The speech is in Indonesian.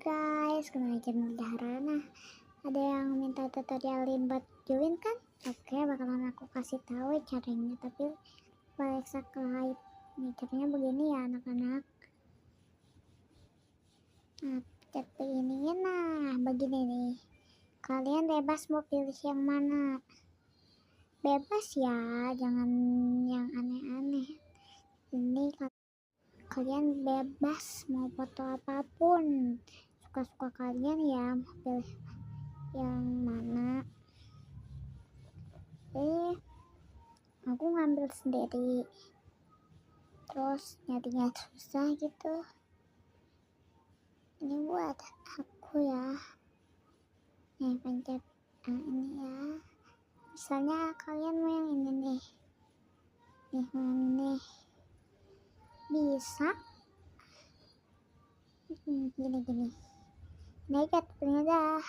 guys, kembali lagi di Harana. Ada yang minta tutorialin buat join kan? Oke, bakalan aku kasih tahu caranya, tapi like subscribe. Nih caranya begini ya anak-anak. Nah, pencet begini, nah begini nih. Kalian bebas mau pilih yang mana. Bebas ya, jangan yang aneh-aneh. Ini kalian bebas mau foto apapun, suka-suka kalian ya, mau pilih yang mana. Aku ngambil sendiri, terus nyarinya susah gitu. Ini buat aku ya. Nih pencet ini ya. Misalnya kalian mau yang ini nih, mau yang ini bisa gini. Ini aja dah.